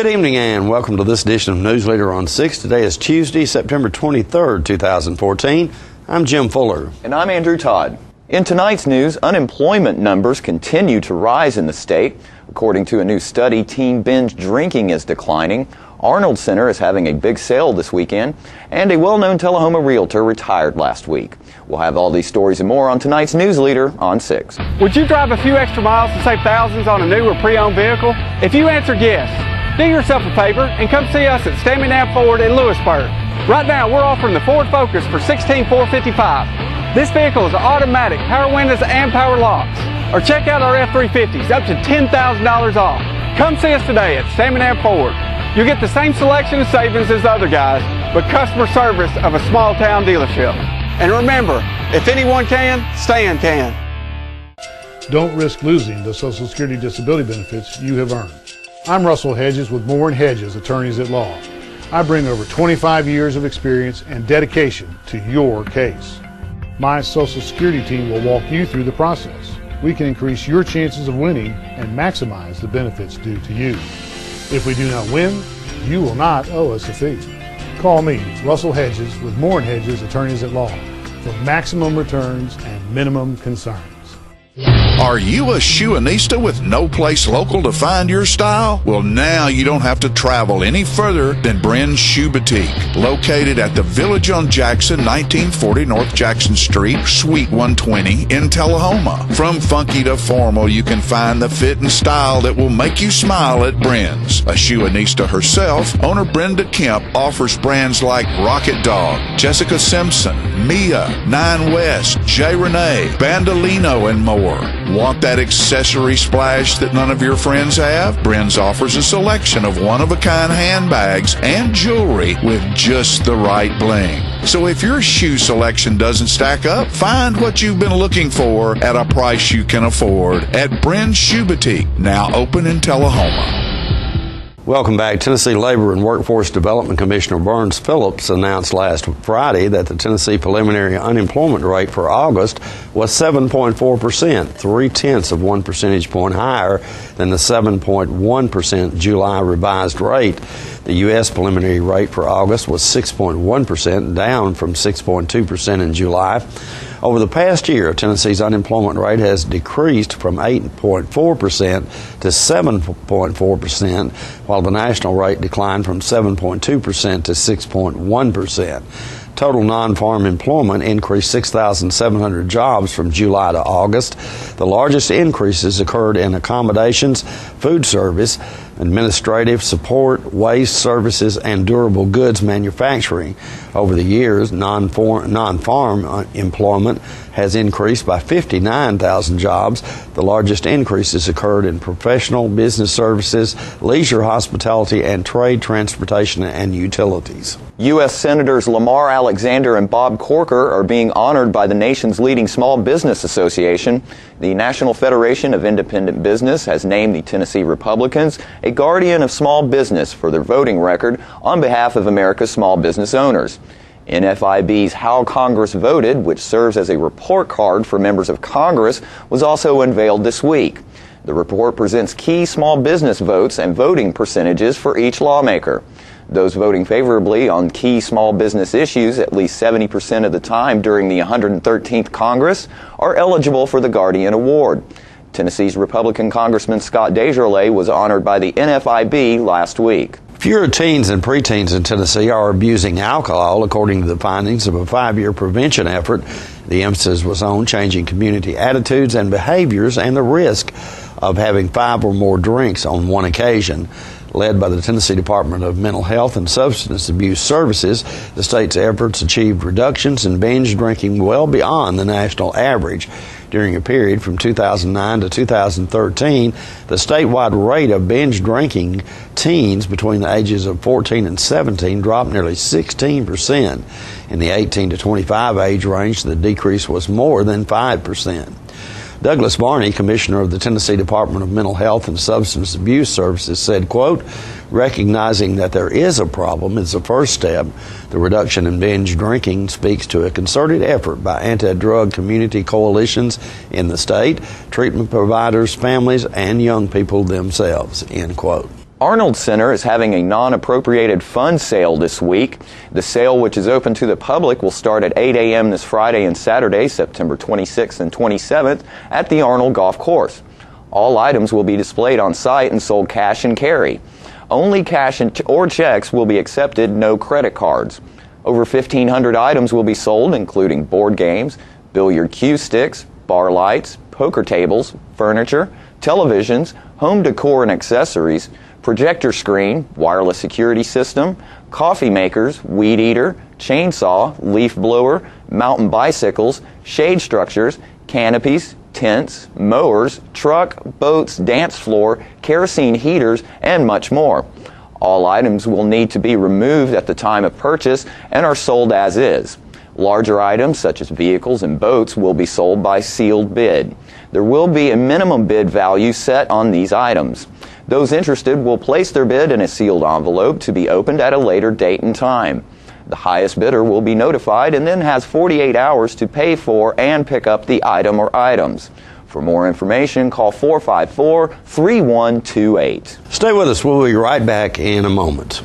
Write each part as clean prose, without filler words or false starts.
evening and welcome to this edition of Newsleader on 6. Today is Tuesday, September 23rd, 2014. I'm Jim Fuller. And I'm Andrew Todd. In tonight's news, unemployment numbers continue to rise in the state. According to a new study, teen binge drinking is declining. Arnold Center is having a big sale this weekend, and a well-known Tullahoma realtor retired last week. We'll have all these stories and more on tonight's Newsleader on 6. Would you drive a few extra miles to save thousands on a new or pre-owned vehicle? If you answered yes, do yourself a favor and come see us at Stamina Ford in Lewisburg. Right now, we're offering the Ford Focus for $16,455. This vehicle is automatic, power windows, and power locks. Or check out our F-350s, up to $10,000 off. Come see us today at Stamina Ford. You'll get the same selection of savings as the other guys, but customer service of a small-town dealership. And remember, if anyone can, Stan can. Don't risk losing the Social Security disability benefits you have earned. I'm Russell Hedges with Moore & Hedges, attorneys at law. I bring over 25 years of experience and dedication to your case. My Social Security team will walk you through the process. We can increase your chances of winning and maximize the benefits due to you. If we do not win, you will not owe us a fee. Call me, Russell Hedges, with Moore & Hedges, attorneys at law, for maximum returns and minimum concerns. Are you a shoeanista with no place local to find your style? Well, now you don't have to travel any further than Bren's Shoe Boutique, located at the Village on Jackson, 1940 North Jackson Street, Suite 120 in Tullahoma. From funky to formal, you can find the fit and style that will make you smile at Bren's. A shoeanista herself, owner Brenda Kemp offers brands like Rocket Dog, Jessica Simpson, Mia, Nine West, J. Renee, Bandolino, and more. Want that accessory splash that none of your friends have? Bren's offers a selection of one-of-a-kind handbags and jewelry with just the right bling. So if your shoe selection doesn't stack up, find what you've been looking for at a price you can afford at Bren's Shoe Boutique, now open in Tullahoma. Welcome back. Tennessee Labor and Workforce Development Commissioner Burns Phillips announced last Friday that the Tennessee preliminary unemployment rate for August was 7.4%, 0.3 of 1 percentage point higher than the 7.1% July revised rate. The U.S. preliminary rate for August was 6.1%, down from 6.2% in July. Over the past year, Tennessee's unemployment rate has decreased from 8.4% to 7.4%, while the national rate declined from 7.2% to 6.1%. Total non-farm employment increased 6,700 jobs from July to August. The largest increases occurred in accommodations, food service, administrative support, waste services, and durable goods manufacturing. Over the years, non-farm employment has increased by 59,000 jobs. The largest increases occurred in professional, business services, leisure, hospitality, and trade, transportation, and utilities. U.S. Senators Lamar Alexander and Bob Corker are being honored by the nation's leading small business association. The National Federation of Independent Business has named the Tennessee Republicans a guardian of small business for their voting record on behalf of America's small business owners. NFIB's How Congress Voted, which serves as a report card for members of Congress, was also unveiled this week. The report presents key small business votes and voting percentages for each lawmaker. Those voting favorably on key small business issues at least 70% of the time during the 113th Congress are eligible for the Guardian Award. Tennessee's Republican Congressman Scott Desjardins was honored by the NFIB last week. Fewer teens and preteens in Tennessee are abusing alcohol, according to the findings of a 5-year prevention effort. The emphasis was on changing community attitudes and behaviors and the risk of having 5 or more drinks on one occasion. Led by the Tennessee Department of Mental Health and Substance Abuse Services, the state's efforts achieved reductions in binge drinking well beyond the national average. During a period from 2009 to 2013, the statewide rate of binge drinking teens between the ages of 14 and 17 dropped nearly 16%. In the 18 to 25 age range, the decrease was more than 5%. Douglas Barney, Commissioner of the Tennessee Department of Mental Health and Substance Abuse Services, said, quote, "Recognizing that there is a problem is the first step. The reduction in binge drinking speaks to a concerted effort by anti-drug community coalitions in the state, treatment providers, families, and young people themselves," end quote. Arnold Center is having a non-appropriated fund sale this week. The sale, which is open to the public, will start at 8 a.m. this Friday and Saturday, September 26th and 27th, at the Arnold Golf Course. All items will be displayed on site and sold cash and carry. Only cash or checks will be accepted, no credit cards. Over 1,500 items will be sold, including board games, billiard cue sticks, bar lights, poker tables, furniture, televisions, home decor and accessories, projector screen, wireless security system, coffee makers, weed eater, chainsaw, leaf blower, mountain bicycles, shade structures, canopies, tents, mowers, truck, boats, dance floor, kerosene heaters, and much more. All items will need to be removed at the time of purchase and are sold as is. Larger items, such as vehicles and boats, will be sold by sealed bid. There will be a minimum bid value set on these items. Those interested will place their bid in a sealed envelope to be opened at a later date and time. The highest bidder will be notified and then has 48 hours to pay for and pick up the item or items. For more information, call 454-3128. Stay with us. We'll be right back in a moment.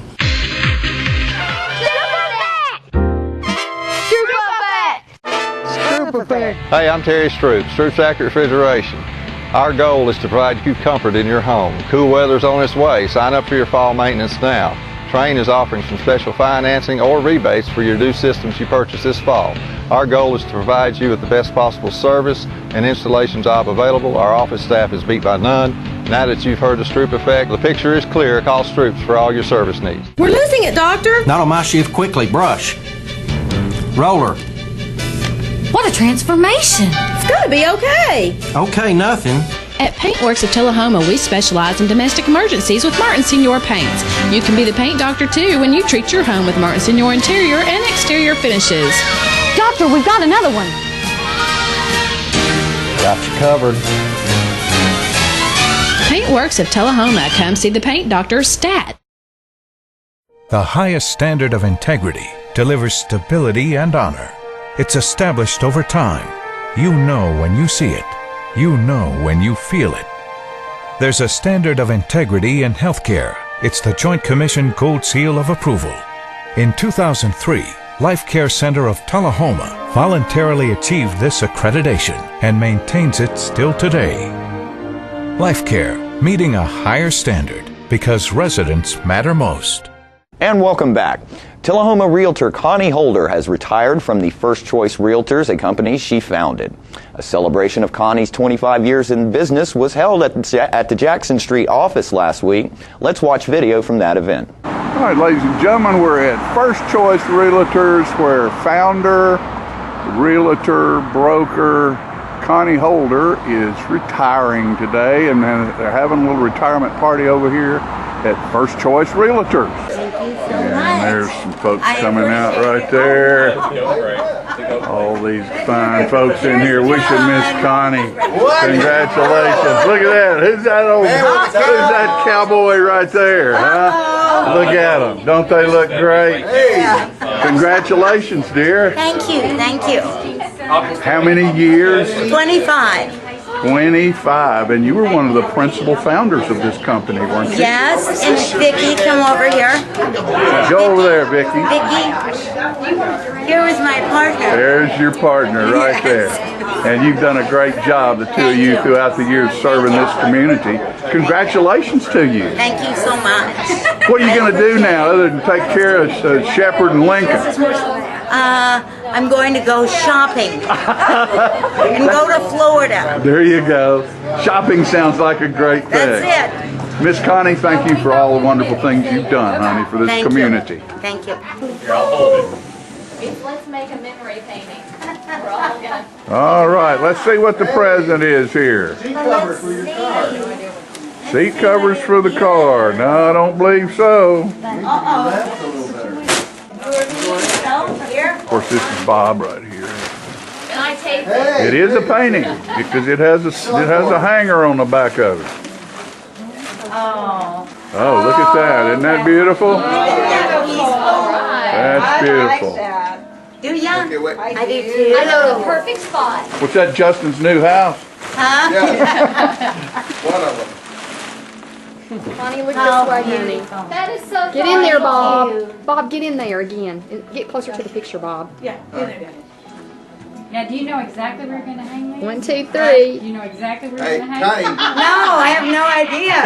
Hey, I'm Terry Stroop, Stroop's Accurate Refrigeration. Our goal is to provide you comfort in your home. Cool weather's on its way. Sign up for your fall maintenance now. Trane is offering some special financing or rebates for your new systems you purchase this fall. Our goal is to provide you with the best possible service and installation job available. Our office staff is beat by none. Now that you've heard the Stroop effect, the picture is clear. Call Stroops for all your service needs. We're losing it, Doctor. Not on my shift. Quickly, brush. Roller. What a transformation! It's gonna be okay. Okay, nothing. At Paintworks of Tullahoma, we specialize in domestic emergencies with Martin Senior Paints. You can be the paint doctor too when you treat your home with Martin Senior interior and exterior finishes. Doctor, we've got another one. Got you covered. Paintworks of Tullahoma. Come see the paint doctor, Stat. The highest standard of integrity delivers stability and honor. It's established over time. You know when you see it. You know when you feel it. There's a standard of integrity in healthcare. It's the Joint Commission Gold Seal of Approval. In 2003, Life Care Center of Tullahoma voluntarily achieved this accreditation and maintains it still today. Life Care, meeting a higher standard because residents matter most. And welcome back. Tullahoma realtor Connie Holder has retired from the First Choice Realtors, a company she founded. A celebration of Connie's 25 years in business was held at the Jackson Street office last week. Let's watch video from that event. All right, ladies and gentlemen, we're at First Choice Realtors, where founder, realtor, broker Connie Holder is retiring today, and they're having a little retirement party over here at First Choice Realtors. And there's some folks coming out right there. All these fine folks in here. We should miss Connie. Congratulations. Look at that. Who's that cowboy right there? Huh? Look at them. Don't they look great? Congratulations, dear. Thank you. Thank you. How many years? 25. 25, and you were one of the principal founders of this company, weren't you? Yes, and Vicki, come over here. Go over there, Vicki. Vicki, here was my partner. There's your partner right there. And you've done a great job, the two of you, throughout the years serving this community. Congratulations to you. Thank you so much. What are you going to do now other than take care of Shepherd and Lincoln? I'm going to go shopping and go to Florida. There you go. Shopping sounds like a great thing. That's it. Miss Connie, thank you for all the wonderful things you've done, honey, for this community. Thank you. Here, I'll hold it. Let's make a memory painting. We're all gonna... All right, let's see what the present is here. Seat covers for your car. Seat covers for the car. No, I don't believe so. Of course, this is Bob right here. Can I take it? It is a painting because it has a hanger on the back of it. Oh. Oh, look at that! Isn't that beautiful? That's beautiful. Do ya? I do too. I know the perfect spot. What's that? Justin's new house? Huh? Yeah. One of them. Bonnie, look this way, honey. That is so Get in there, Bob. cute. Bob, get in there again. Get closer to the picture, Bob. Yeah, in there. Now, do you know exactly where you're going to hang these? 1, 2, 3. You know exactly where you're going to hang these? No, I have no idea.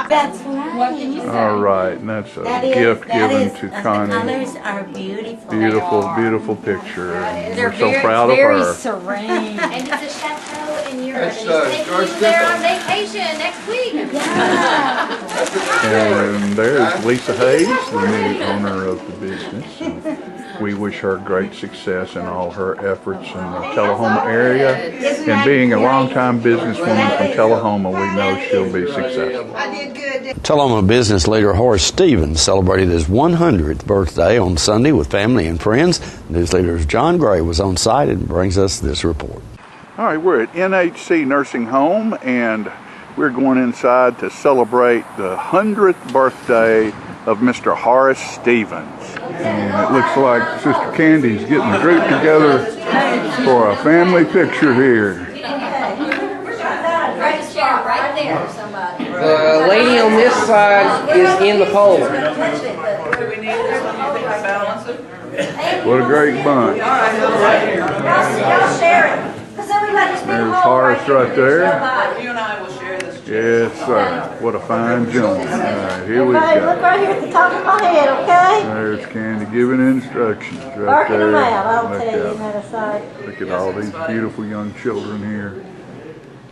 That's right. What can you say? All right, and that's a gift given to Connie. The colors are beautiful. Beautiful picture. And They're we're so very, proud of very her. serene. And it's a chateau in Europe. That's, And he's taking George you there on vacation next week. And there's Lisa Hayes, the new owner of the business. And we wish her great success in all her efforts in the Tullahoma area. And being a longtime businesswoman from Tullahoma, we know she'll be successful. Tullahoma business leader Horace Stevens celebrated his 100th birthday on Sunday with family and friends. Newsleader's John Gray was on site and brings us this report. All right, we're at NHC Nursing Home, and we're going inside to celebrate the 100th birthday of Mr. Horace Stevens. And it looks like Sister Candy's getting the group together for a family picture here. Right there, somebody. The lady on this side is in the pole. What a great bunch. There's Horace right there. Yes, sir. What a fine gentleman. All right, here we Look go. right here at the top of my head, okay? There's Candy giving instructions right Barking there. them out, I'll Look tell you, out. matter of fact. Look at all these beautiful young children here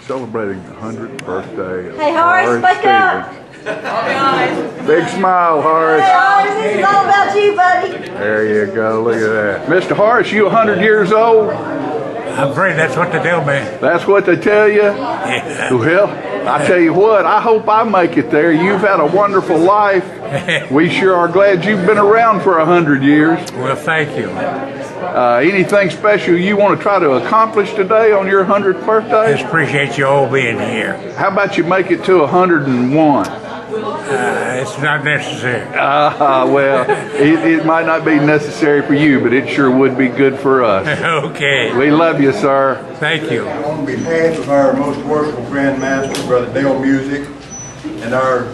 celebrating the 100th birthday of Hey, Horace, wake up. Stevens. Big smile, Horace. Hey, Horace, this is all about you, buddy. There you go. Look at that. Mr. Horace, you 100 years old? I'm afraid that's what they tell me. That's what they tell you? Yeah. Well, I tell you what, I hope I make it there. You've had a wonderful life. We sure are glad you've been around for 100 years. Well, thank you. Anything special you want to try to accomplish today on your 100th birthday? Just appreciate you all being here. How about you make it to 101? It's not necessary. Well, it might not be necessary for you, but it sure would be good for us. Okay. We love you, sir. Thank you. On behalf of our most worshipful Grand Master, Brother Dale Music, and our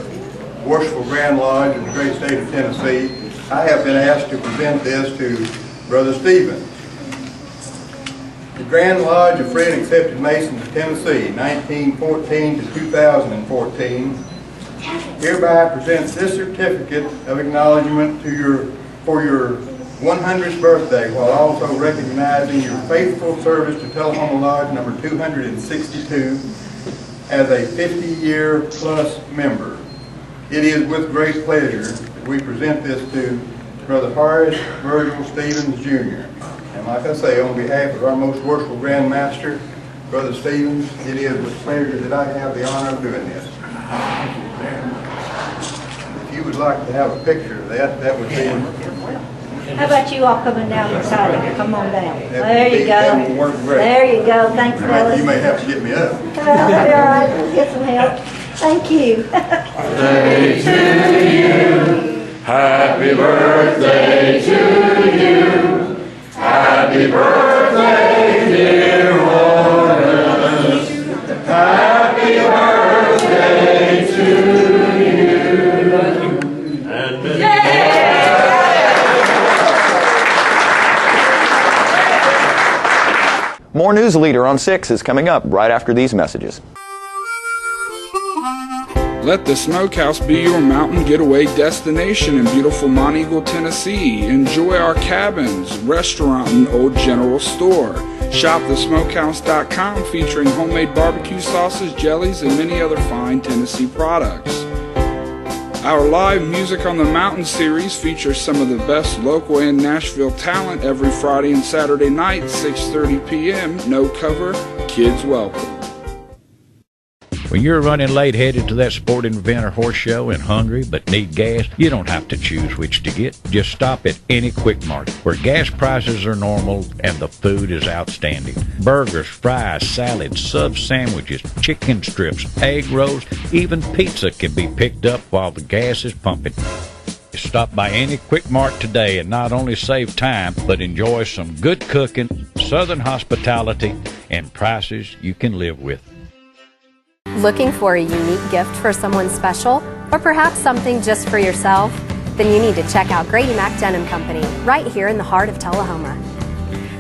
worshipful Grand Lodge in the great state of Tennessee, I have been asked to present this to Brother Stevens. The Grand Lodge of Free and Accepted Masons of Tennessee, 1914 to 2014, hereby presents this certificate of acknowledgement to for your 100th birthday, while also recognizing your faithful service to Tullahoma Lodge number 262 as a 50-year plus member. It is with great pleasure that we present this to Brother Horace Virgil Stevens, Jr. And like I say, on behalf of our most worshipful Grand Master, Brother Stevens, it is with pleasure that I have the honor of doing this. If you would like to have a picture of that, that would be... How about you all coming down the side of it? Come on down. That There you that will go. work great. There you go. Thanks, fellas. You may have to get me up. All right, we'll get some help. Thank you. Birthday to you. Happy birthday to you. Happy birthday, dear Horace. Happy birthday to you. And More Newsleader on 6 is coming up right after these messages. Let the Smokehouse be your mountain getaway destination in beautiful Monteagle, Tennessee. Enjoy our cabins, restaurant, and old general store. Shop thesmokehouse.com featuring homemade barbecue sauces, jellies, and many other fine Tennessee products. Our live Music on the Mountain series features some of the best local and Nashville talent every Friday and Saturday night, 6:30 p.m. No cover, kids welcome. When you're running late headed to that sporting event or horse show and hungry but need gas, you don't have to choose which to get. Just stop at any Quick Mart where gas prices are normal and the food is outstanding. Burgers, fries, salads, sub sandwiches, chicken strips, egg rolls, even pizza can be picked up while the gas is pumping. Stop by any Quick Mart today and not only save time, but enjoy some good cooking, southern hospitality, and prices you can live with. Looking for a unique gift for someone special, or perhaps something just for yourself? Then you need to check out Grady Mac Denim Company, right here in the heart of Tullahoma.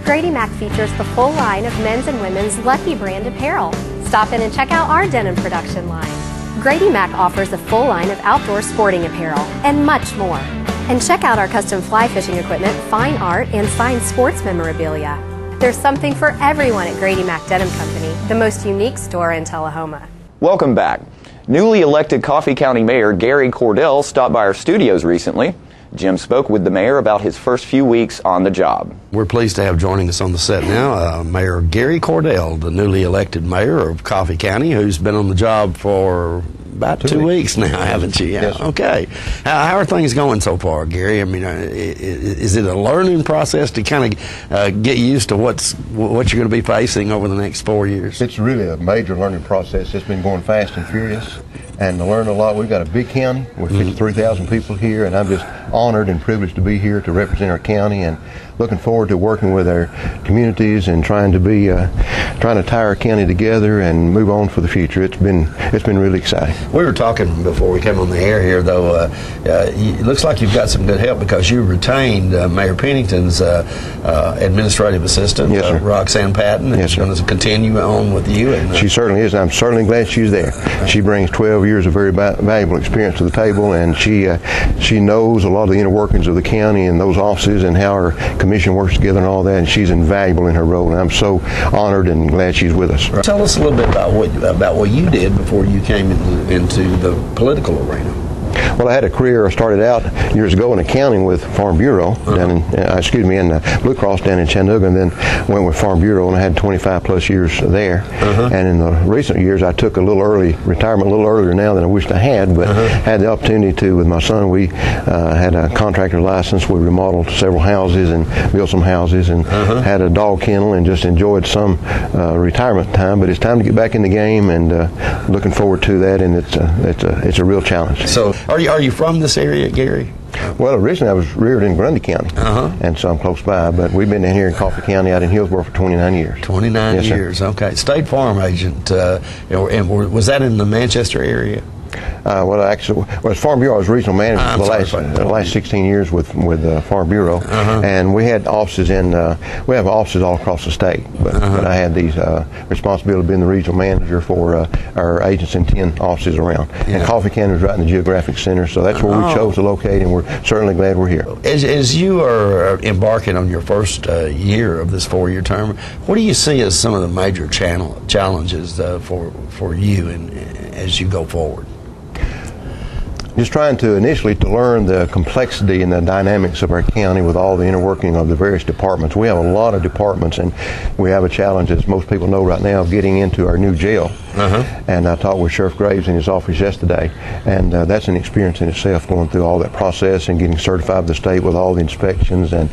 Grady Mac features the full line of men's and women's Lucky brand apparel. Stop in and check out our denim production line. Grady Mac offers a full line of outdoor sporting apparel and much more. And check out our custom fly fishing equipment, fine art, and signed sports memorabilia. There's something for everyone at Grady Mac Denim Company, the most unique store in Tullahoma. Welcome back. Newly elected Coffee County Mayor Gary Cordell stopped by our studios recently. Jim spoke with the mayor about his first few weeks on the job. We're pleased to have joining us on the set now Mayor Gary Cordell, the newly elected mayor of Coffee County, who's been on the job for about 2 weeks now, haven't you? Yeah. Yes, sir. Okay. How are things going so far, Gary? I mean, is it a learning process to kind of get used to what you're going to be facing over the next 4 years? It's really a major learning process. It's been going fast and furious, and to learn a lot. We've got a big county with 53,000 people here, and I'm just honored and privileged to be here to represent our county, and looking forward to working with our communities and trying to tie our county together and move on for the future. It's been really exciting. We were talking before we came on the air here, though. It looks like you've got some good help because you retained Mayor Pennington's administrative assistant, yes, Roxanne Patton, and she's going to continue on with you. And, she certainly is. I'm certainly glad she's there. She brings 12 years of very valuable experience to the table, and she knows a lot of the inner workings of the county and those offices and how our commission works together and all that, and she's invaluable in her role, and I'm so honored and glad she's with us. Tell us a little bit about what you did before you came into the political arena. Well, I had a career. I started out years ago in accounting with Farm Bureau, down in Blue Cross down in Chattanooga, and then went with Farm Bureau, and I had 25 plus years there. And in the recent years, I took a little early retirement, a little earlier now than I wished I had, but had the opportunity to, with my son, we had a contractor license. We remodeled several houses and built some houses, and had a dog kennel, and just enjoyed some retirement time. But it's time to get back in the game, and looking forward to that. And it's a real challenge. So, are you from this area, Gary? Well, originally I was reared in Grundy County, and so I'm close by, but we've been down here in Coffee County out in Hillsborough for 29 years. 29 years, okay. State Farm Agent, and was that in the Manchester area? Well, actually, as Farm Bureau, I was regional manager for the last 16 years with Farm Bureau, and we had offices we have offices all across the state, but I had these responsibility of being the regional manager for our agents in 10 offices around. And Coffee County was right in the geographic center, so that's where we chose to locate, and we're certainly glad we're here. As you are embarking on your first year of this 4-year term, what do you see as some of the major challenges for you as you go forward? Just trying to initially to learn the complexity and the dynamics of our county with all the inner working of the various departments. We have a lot of departments, and we have a challenge, as most people know right now, of getting into our new jail. And I talked with Sheriff Graves in his office yesterday, and that's an experience in itself, going through all that process and getting certified with the state with all the inspections, and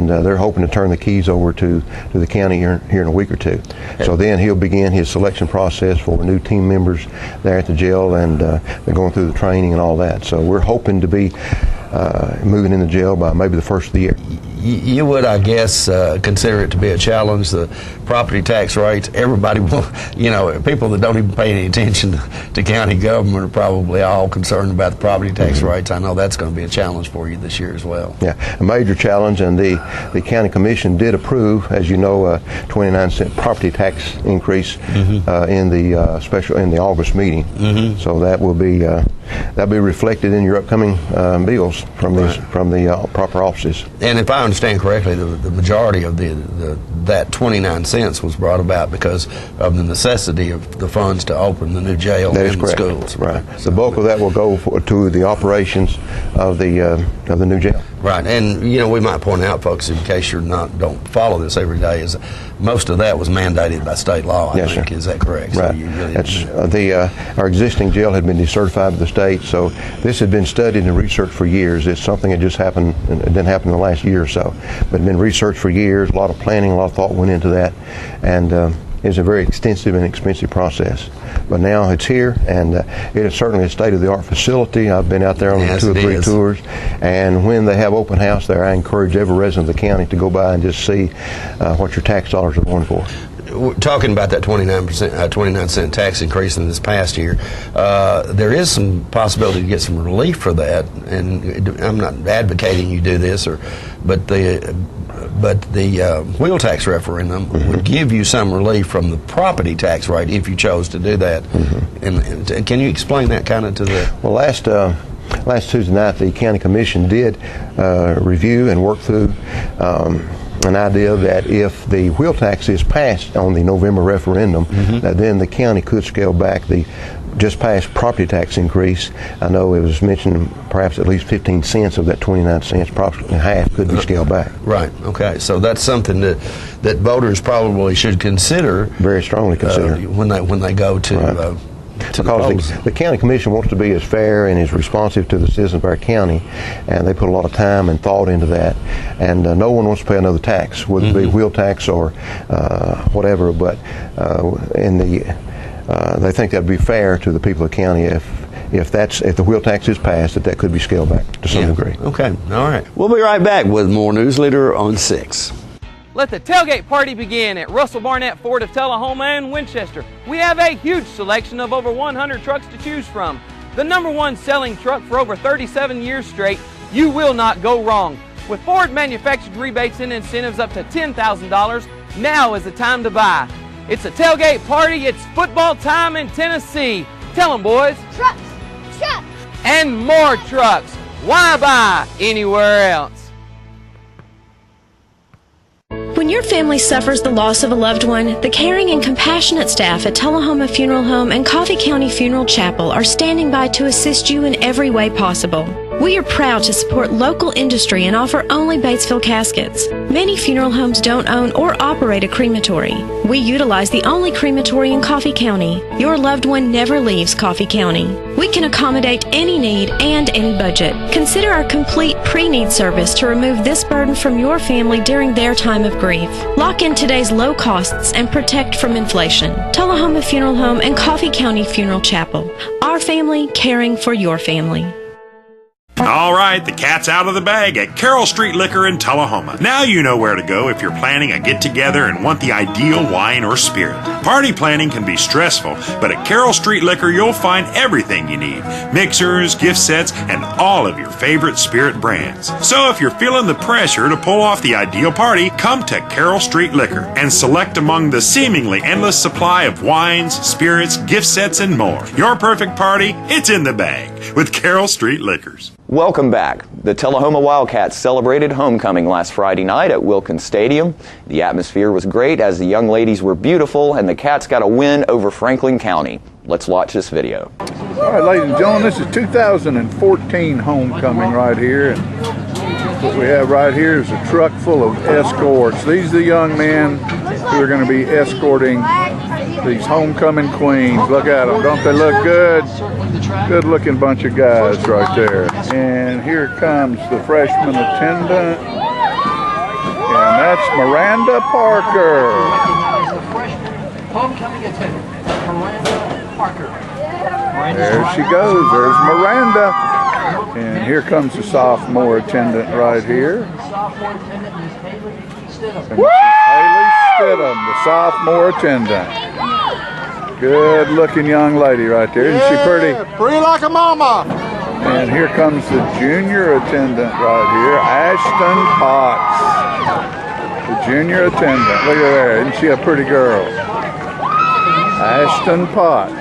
they're hoping to turn the keys over to the county here in a week or two. So then he'll begin his selection process for new team members there at the jail, and they're going through the training and all that. So we're hoping to be moving in the jail by maybe the first of the year. You would, I guess, consider it to be a challenge. The property tax rates, everybody will, people that don't even pay any attention to county government are probably all concerned about the property tax rates. I know that's going to be a challenge for you this year as well. Yeah, a major challenge, and the county commission did approve, as you know, a 29-cent property tax increase in the August meeting. So that will be that'll be reflected in your upcoming bills from the proper offices. And if I understand correctly, the majority of that 29 cents was brought about because of the necessity of the funds to open the new jail and the schools. Right. The bulk of that will go to the operations of the new jail. Right, and we might point out, folks, in case you don't follow this every day, is most of that was mandated by state law. I think. Is that correct? Right. So our existing jail had been decertified by the state, so this had been studied and researched for years. It's something that just happened. It didn't happen in the last year or so, but it had been researched for years. A lot of planning, a lot of thought went into that, and it's a very extensive and expensive process. But now it's here, and it is certainly a state-of-the-art facility. I've been out there on 2 or 3 tours, and when they have open house there, I encourage every resident of the county to go by and just see what your tax dollars are going for. we're talking about that 29% tax increase in this past year. There is some possibility to get some relief for that, and I'm not advocating you do this, but the wheel tax referendum would give you some relief from the property tax rate if you chose to do that. And can you explain that kind of to the? Well, last Tuesday night, the county commission did review and work through an idea that if the wheel tax is passed on the November referendum, that then the county could scale back the just passed property tax increase. I know it was mentioned perhaps at least 15 cents of that 29 cents, approximately half, could be scaled back. Right. Okay. So that's something that voters probably should consider. Very strongly consider when they go to. Right. Because the county commission wants to be as fair and as responsive to the citizens of our county, and they put a lot of time and thought into that. And no one wants to pay another tax, whether it be wheel tax or whatever. But they think that'd be fair to the people of the county if the wheel tax is passed, that could be scaled back to some degree. Okay. All right. We'll be right back with more Newsleader on 6. Let the tailgate party begin at Russell Barnett Ford of Tullahoma and Winchester. We have a huge selection of over 100 trucks to choose from. The #1 selling truck for over 37 years straight, you will not go wrong. With Ford manufactured rebates and incentives up to $10,000, now is the time to buy. It's a tailgate party, it's football time in Tennessee. Tell them, boys. Trucks! Trucks! And more trucks. Why buy anywhere else? When your family suffers the loss of a loved one, the caring and compassionate staff at Tullahoma Funeral Home and Coffee County Funeral Chapel are standing by to assist you in every way possible. We are proud to support local industry and offer only Batesville caskets. Many funeral homes don't own or operate a crematory. We utilize the only crematory in Coffee County. Your loved one never leaves Coffee County. We can accommodate any need and any budget. Consider our complete pre-need service to remove this burden from your family during their time of grief. Lock in today's low costs and protect from inflation. Tullahoma Funeral Home and Coffee County Funeral Chapel. Our family caring for your family. All right, the cat's out of the bag at Carroll Street Liquor in Tullahoma. Now you know where to go if you're planning a get-together and want the ideal wine or spirit. Party planning can be stressful, but at Carroll Street Liquor you'll find everything you need. Mixers, gift sets, and all of your favorite spirit brands. So if you're feeling the pressure to pull off the ideal party, come to Carroll Street Liquor and select among the seemingly endless supply of wines, spirits, gift sets, and more. Your perfect party, it's in the bag with Carroll Street Liquors. Welcome back. The Tullahoma Wildcats celebrated homecoming last Friday night at Wilkins Stadium. The atmosphere was great as the young ladies were beautiful and the Cats got a win over Franklin County. Let's watch this video. All right, ladies and gentlemen, this is 2014 homecoming right here. And what we have right here is a truck full of escorts. These are the young men who are going to be escorting these homecoming queens. Look at them. Don't they look good? Good looking bunch of guys right there. And here comes the freshman attendant. And that's Miranda Parker. Homecoming attendant, Miranda Parker. There she goes. There's Miranda. And here comes the sophomore attendant right here. And this is Haley Stidham, the sophomore attendant. Good looking young lady right there. Isn't she pretty? Pretty like a mama. And here comes the junior attendant right here, Ashton Potts. The junior attendant. Look at there. Isn't she a pretty girl? Ashton Potts.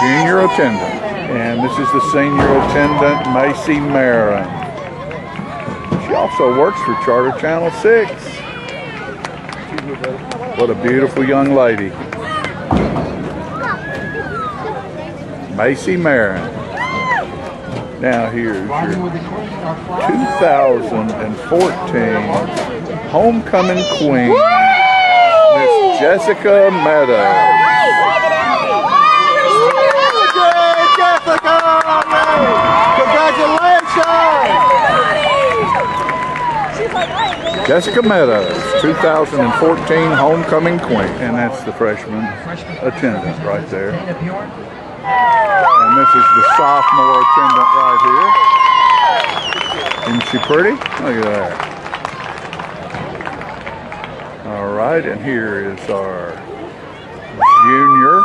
Junior attendant. And this is the senior attendant, Macy Marin. She also works for Charter Channel 6. What a beautiful young lady. Macy Marin. Now here's your 2014 homecoming queen, Miss Jessica Meadows. Congratulations! Jessica Meadows, 2014 homecoming queen. And that's the freshman attendant right there. And this is the sophomore attendant right here. Isn't she pretty? Look at that. All right, and here is our junior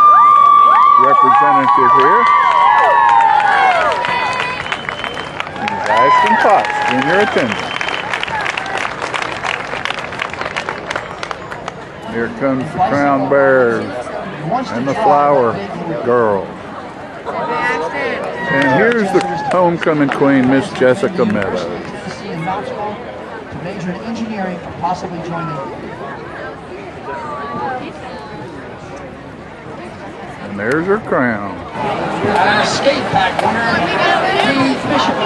representative here. This is Ashton Potts, junior attendant. Here comes the crown bearers and the flower girl. And here's the homecoming queen, Miss Jessica Meadows. To major in engineering or possibly joining. And there's her crown. Skate pack winner, Lee Fisher.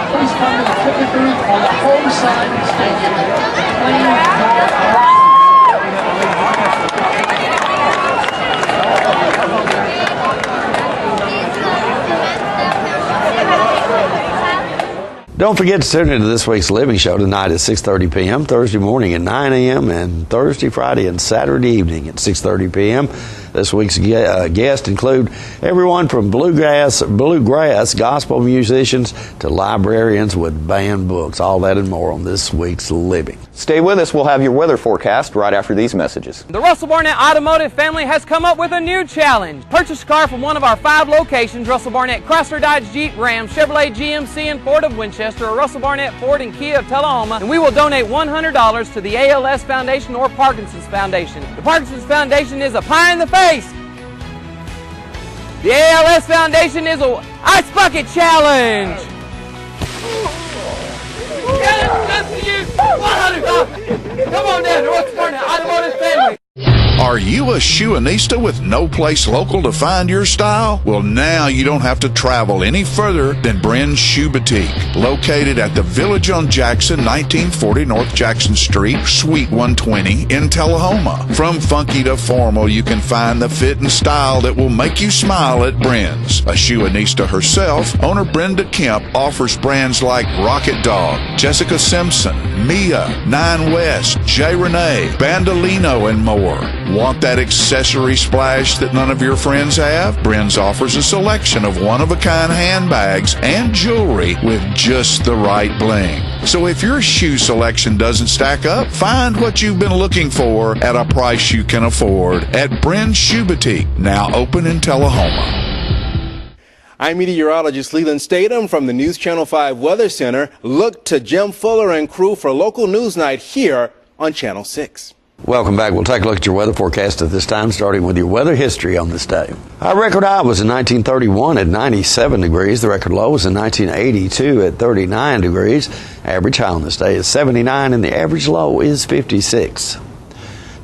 Please come to the ticket booth on the home side of the stadium. Don't forget to tune into this week's Living Show tonight at 6:30 p.m., Thursday morning at 9 a.m., and Thursday, Friday, and Saturday evening at 6:30 p.m. This week's guests include everyone from bluegrass gospel musicians to librarians with banned books. All that and more on this week's Living. Stay with us. We'll have your weather forecast right after these messages. The Russell Barnett Automotive family has come up with a new challenge. Purchase a car from one of our 5 locations: Russell Barnett Chrysler, Dodge, Jeep, Ram, Chevrolet, GMC, and Ford of Winchester, or Russell Barnett Ford and Kia of Tullahoma, and we will donate $100 to the ALS Foundation or Parkinson's Foundation. The Parkinson's Foundation is a pie in the face. The ALS Foundation is a Ice Bucket Challenge. Come on down to Russell Barnett Automotive family. Are you a shoeanista with no place local to find your style? Well, now you don't have to travel any further than Bren's Shoe Boutique, located at the Village on Jackson, 1940 North Jackson Street, Suite 120 in Tullahoma. From funky to formal, you can find the fit and style that will make you smile at Bren's. A shoeanista herself, owner Brenda Kemp offers brands like Rocket Dog, Jessica Simpson, Mia, Nine West, J. Renee, Bandolino, and more. Want that accessory splash that none of your friends have? Bren's offers a selection of one-of-a-kind handbags and jewelry with just the right bling. So if your shoe selection doesn't stack up, find what you've been looking for at a price you can afford at Bren's Shoe Boutique, now open in Tullahoma. I'm meteorologist Leland Statham from the News Channel 5 Weather Center. Look to Jim Fuller and crew for local news night here on Channel 6. Welcome back. We'll take a look at your weather forecast at this time, starting with your weather history on this day. Our record high was in 1931 at 97 degrees. The record low was in 1982 at 39 degrees. Average high on this day is 79, and the average low is 56.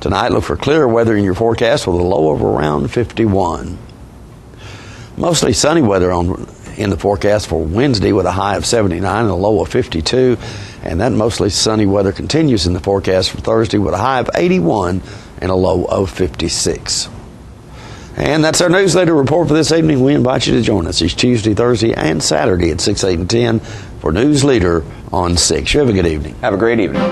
Tonight, look for clear weather in your forecast with a low of around 51. Mostly sunny weather in the forecast for Wednesday with a high of 79 and a low of 52. And that mostly sunny weather continues in the forecast for Thursday with a high of 81 and a low of 56. And that's our newsletter report for this evening. We invite you to join us each Tuesday, Thursday, and Saturday at 6, 8, and 10 for Newsleader on 6. You have a good evening. Have a great evening.